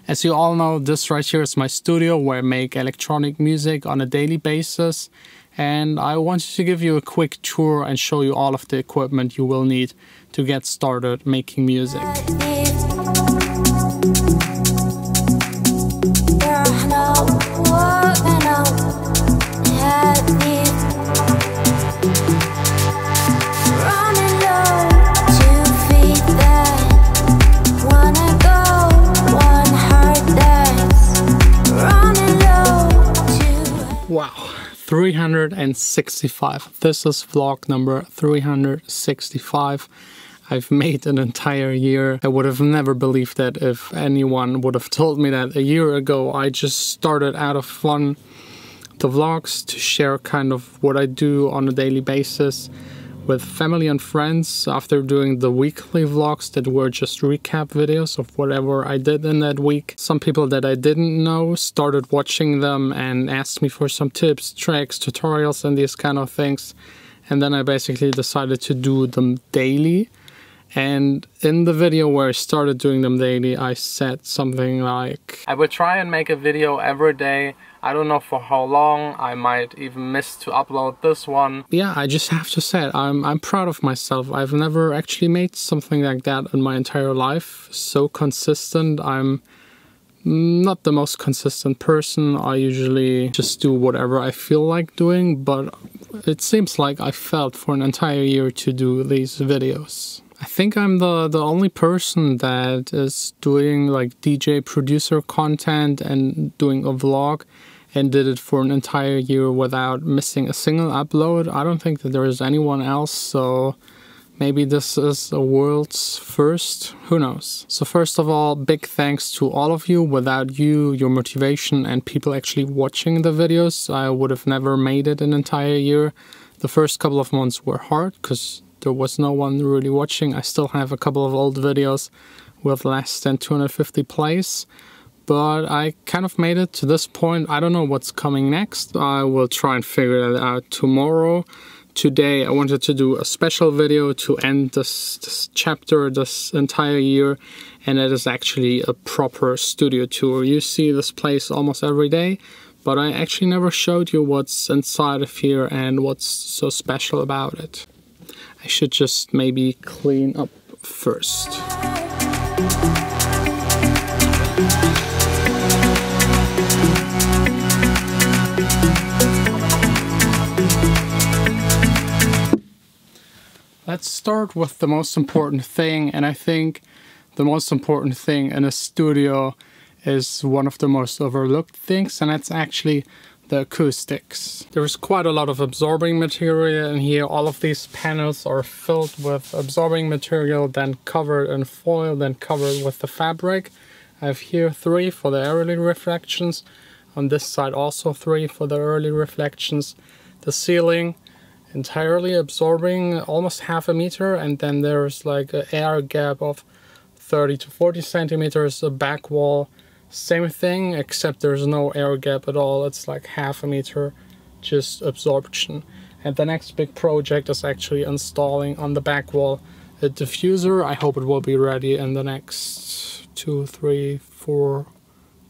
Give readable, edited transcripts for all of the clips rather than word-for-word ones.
As you all know, this right here is my studio where I make electronic music on a daily basis, and I wanted to give you a quick tour and show you all of the equipment you will need to get started making music. Wow, 365. This is vlog number 365. I've made an entire year. I would have never believed that if anyone would have told me that a year ago. I just started out of fun the vlogs to share kind of what I do on a daily basis with family and friends after doing the weekly vlogs that were just recap videos of whatever I did in that week. Some people that I didn't know started watching them and asked me for some tips, tricks, tutorials and these kind of things. And then I basically decided to do them daily. And in the video where I started doing them daily, I said something like, I would try and make a video every day. I don't know for how long. I might even miss to upload this one. Yeah, I just have to say it. I'm proud of myself. I've never actually made something like that in my entire life. So consistent. I'm not the most consistent person. I usually just do whatever I feel like doing, but it seems like I felt for an entire year to do these videos. I think I'm the only person that is doing like DJ producer content and doing a vlog and did it for an entire year without missing a single upload. I don't think that there is anyone else, so maybe this is a world's first, who knows. So first of all, big thanks to all of you. Without you, your motivation and people actually watching the videos, I would have never made it an entire year. The first couple of months were hard because there was no one really watching. I still have a couple of old videos with less than 250 plays. But I kind of made it to this point. I don't know what's coming next. I will try and figure that out tomorrow. Today I wanted to do a special video to end this chapter, this entire year. And it is actually a proper studio tour. You see this place almost every day. But I actually never showed you what's inside of here and what's so special about it. I should just maybe clean up first. Let's start with the most important thing, and I think the most important thing in a studio is one of the most overlooked things, and that's actually the acoustics. There's quite a lot of absorbing material in here. All of these panels are filled with absorbing material, then covered in foil, then covered with the fabric. I have here 3 for the early reflections. On this side also 3 for the early reflections. The ceiling entirely absorbing almost half a meter, and then there's like an air gap of 30 to 40 centimeters, a back wall. Same thing, except there's no air gap at all. It's like half a meter, just absorption. And the next big project is actually installing on the back wall a diffuser. I hope it will be ready in the next 2, 3, 4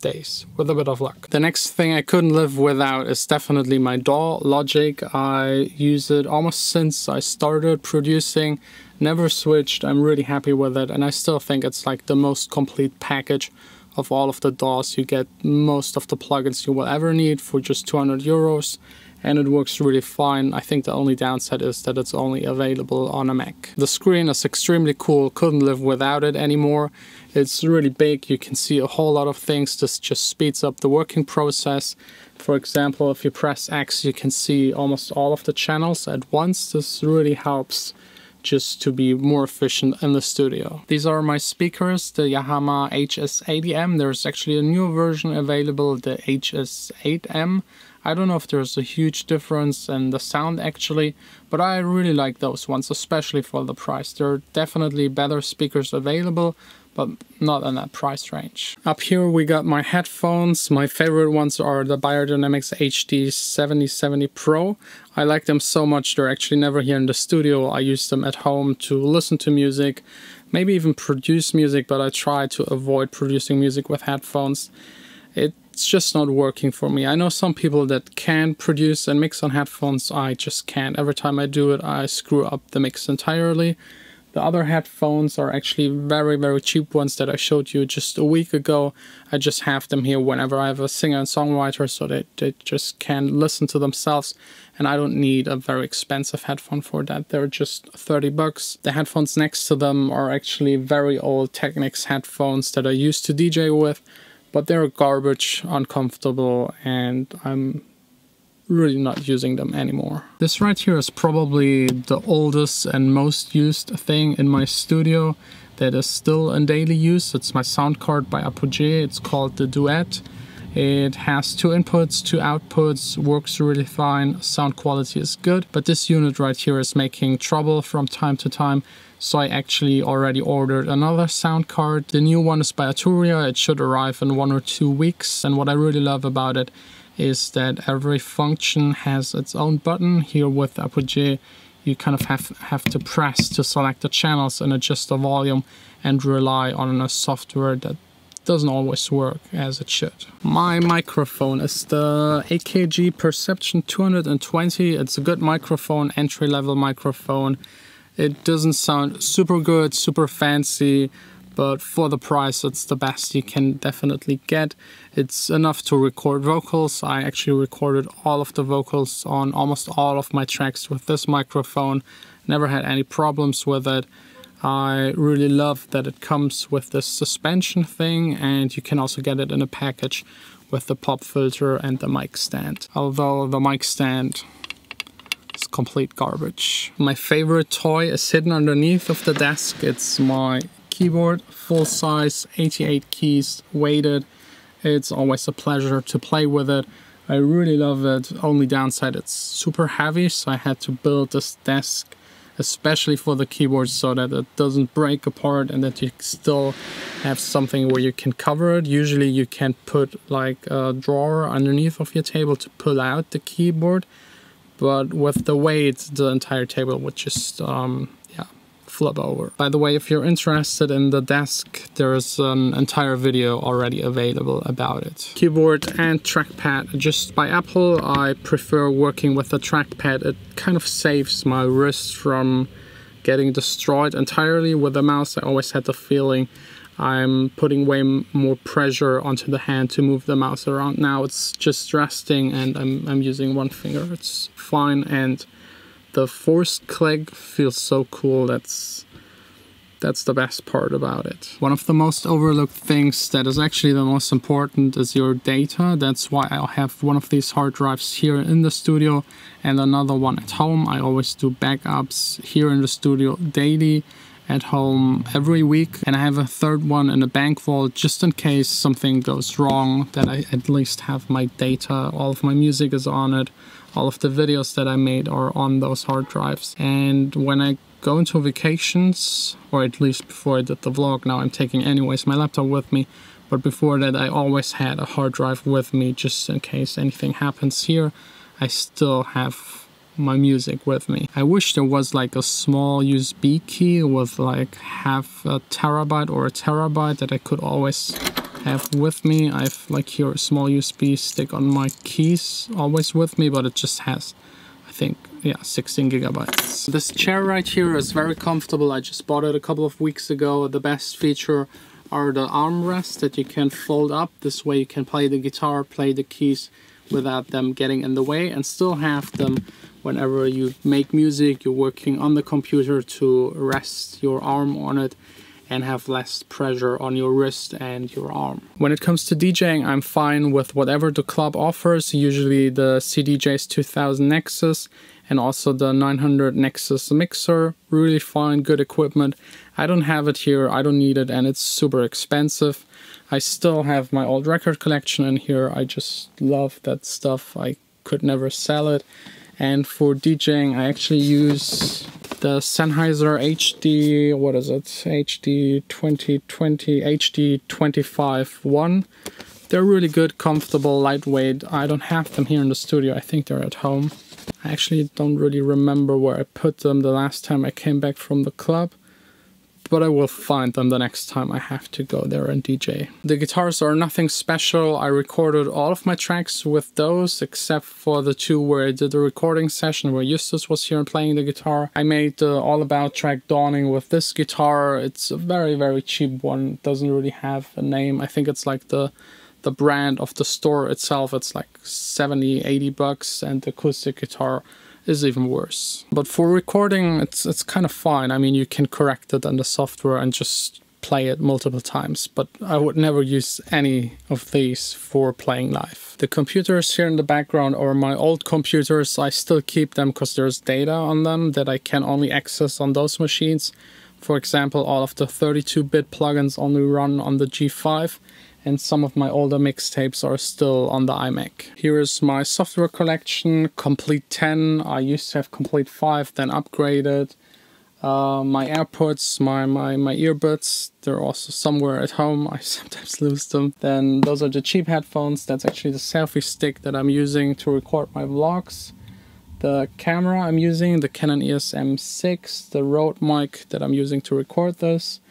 days, with a bit of luck. The next thing I couldn't live without is definitely my DAW Logic. I use it almost since I started producing, never switched. I'm really happy with it, and I still think it's like the most complete package of all of the DAWs. You get most of the plugins you will ever need for just 200 euros, and it works really fine. I think the only downside is that it's only available on a Mac. The screen is extremely cool, couldn't live without it anymore. It's really big, you can see a whole lot of things. This just speeds up the working process. For example, if you press X, you can see almost all of the channels at once. This really helps just to be more efficient in the studio. These are my speakers, the Yamaha HS80M. There's actually a new version available, the HS8M. I don't know if there's a huge difference in the sound actually, but I really like those ones, especially for the price. There are definitely better speakers available, but not in that price range. Up here we got my headphones. My favorite ones are the Beyerdynamics HD 7070 Pro. I like them so much, they're actually never here in the studio. I use them at home to listen to music, maybe even produce music, but I try to avoid producing music with headphones. It's just not working for me. I know some people that can produce and mix on headphones. I just can't. Every time I do it, I screw up the mix entirely. The other headphones are actually very cheap ones that I showed you just a week ago. I just have them here whenever I have a singer and songwriter so that they just can listen to themselves, and I don't need a very expensive headphone for that. They're just 30 bucks. The headphones next to them are actually very old Technics headphones that I used to DJ with, but they're garbage, uncomfortable, and I'm really not using them anymore. This right here is probably the oldest and most used thing in my studio that is still in daily use. It's my sound card by APPAREL. It's called the Duet. It has 2 inputs, 2 outputs, works really fine, sound quality is good, but this unit right here is making trouble from time to time, so I actually already ordered another sound card. The new one is by APPAREL. It should arrive in 1 or 2 weeks, and what I really love about it is that every function has its own button. Here with APPAREL, you kind of have to press to select the channels and adjust the volume and rely on a software that doesn't always work as it should. My microphone is the AKG Perception 220. It's a good microphone, entry-level microphone. It doesn't sound super good, super fancy, but for the price, it's the best you can definitely get. It's enough to record vocals. I actually recorded all of the vocals on almost all of my tracks with this microphone. Never had any problems with it. I really love that it comes with this suspension thing, and you can also get it in a package with the pop filter and the mic stand. Although the mic stand is complete garbage. My favorite toy is hidden underneath of the desk. It's my keyboard, full size, 88 keys, weighted. It's always a pleasure to play with it. I really love it. Only downside, it's super heavy, so I had to build this desk especially for the keyboard so that it doesn't break apart and that you still have something where you can cover it. Usually you can put like a drawer underneath of your table to pull out the keyboard, but with the weight, the entire table would just flip over. By the way, if you're interested in the desk, there's an entire video already available about it. Keyboard and trackpad just by Apple. I prefer working with the trackpad. It kind of saves my wrist from getting destroyed entirely. With the mouse, I always had the feeling I'm putting way more pressure onto the hand to move the mouse around. Now it's just resting and I'm using one finger. It's fine, and the forced click feels so cool. That's the best part about it. One of the most overlooked things that is actually the most important is your data. That's why I have one of these hard drives here in the studio and another one at home. I always do backups here in the studio daily, at home every week, and I have a third one in a bank vault just in case something goes wrong, that I at least have my data. All of my music is on it. All of the videos that I made are on those hard drives. And when I go into vacations, or at least before I did the vlog, now I'm taking anyways my laptop with me, but before that I always had a hard drive with me just in case anything happens here. I still have my music with me. I wish there was like a small USB key with like half a terabyte or a terabyte that I could always have with me. I have like here a small USB stick on my keys always with me, but it just has, I think, 16 gigabytes. This chair right here is very comfortable. I just bought it a couple of weeks ago. The best feature are the armrests that you can fold up. This way you can play the guitar, play the keys without them getting in the way, and still have them whenever you make music, you're working on the computer, to rest your arm on it and have less pressure on your wrist and your arm. When it comes to DJing, I'm fine with whatever the club offers, usually the CDJ's 2000 Nexus and also the 900 Nexus mixer. Really fine, good equipment. I don't have it here, I don't need it, and it's super expensive. I still have my old record collection in here. I just love that stuff. I could never sell it. And for DJing, I actually use the Sennheiser HD, what is it? HD 2020, HD 25-1. They're really good, comfortable, lightweight. I don't have them here in the studio. I think they're at home. I actually don't really remember where I put them the last time I came back from the club, but I will find them the next time I have to go there and DJ. The guitars are nothing special. I recorded all of my tracks with those, except for the two where I did the recording session where Justus was here and playing the guitar. I made the All About track Dawning with this guitar. It's a very, very cheap one. It doesn't really have a name. I think it's like the brand of the store itself. It's like 70, 80 bucks, and the acoustic guitar is even worse. But for recording, it's kind of fine. I mean, you can correct it in the software and just play it multiple times, but I would never use any of these for playing live. The computers here in the background are my old computers. I still keep them because there's data on them that I can only access on those machines. For example, all of the 32-bit plugins only run on the G5, and some of my older mixtapes are still on the iMac. Here is my software collection, Complete 10. I used to have Complete 5, then upgraded. My AirPods, my earbuds, they're also somewhere at home. I sometimes lose them. Then those are the cheap headphones. That's actually the selfie stick that I'm using to record my vlogs. The camera I'm using, the Canon EOS M6, the Rode mic that I'm using to record this.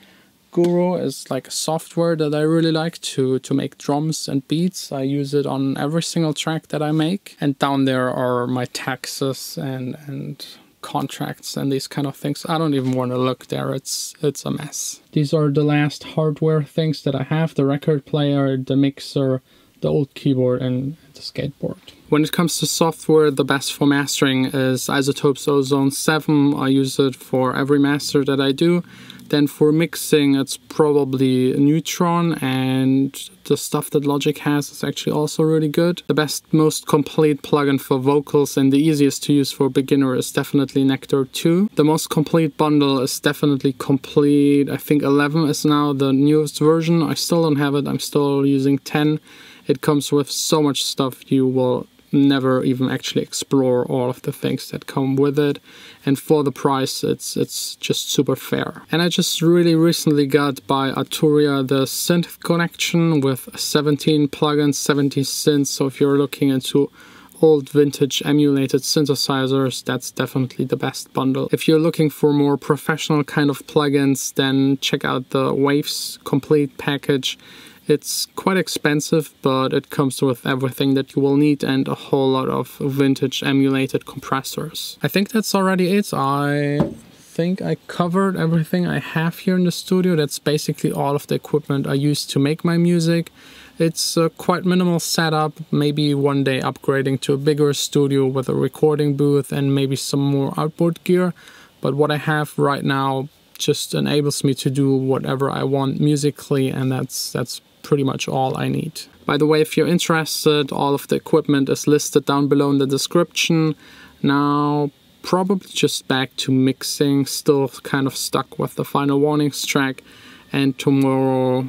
Guru is like a software that I really like to make drums and beats. I use it on every single track that I make. And down there are my taxes and contracts and these kind of things. I don't even want to look there. It's a mess. These are the last hardware things that I have. The record player, the mixer, the old keyboard, and the skateboard. When it comes to software, the best for mastering is Isotopes Ozone 7. I use it for every master that I do. Then for mixing, it's probably Neutron, and the stuff that Logic has is actually also really good. The best, most complete plugin for vocals and the easiest to use for a beginner is definitely Nectar 2. The most complete bundle is definitely Complete. I think 11 is now the newest version. I still don't have it. I'm still using 10. It comes with so much stuff you will never even actually explore all of the things that come with it, and for the price it's just super fair. And I just really recently got by Arturia the synth collection with 17 plugins, 70 synths. So if you're looking into old vintage emulated synthesizers, that's definitely the best bundle. If you're looking for more professional kind of plugins, then check out the Waves Complete package. It's quite expensive, but it comes with everything that you will need and a whole lot of vintage emulated compressors. I think that's already it. I think I covered everything I have here in the studio. That's basically all of the equipment I use to make my music. It's a quite minimal setup, maybe one day upgrading to a bigger studio with a recording booth and maybe some more outboard gear. But what I have right now just enables me to do whatever I want musically, and that's pretty much all I need. By the way, if you're interested, all of the equipment is listed down below in the description. Now, probably just back to mixing, still kind of stuck with the Final Warnings track, and tomorrow,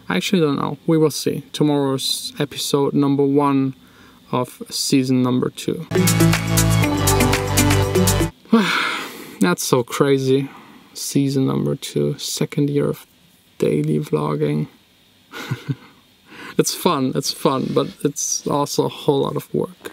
I actually don't know, we will see. Tomorrow's episode number 1 of season number 2. That's so crazy. Season number 2, second year of daily vlogging. It's fun, but it's also a whole lot of work.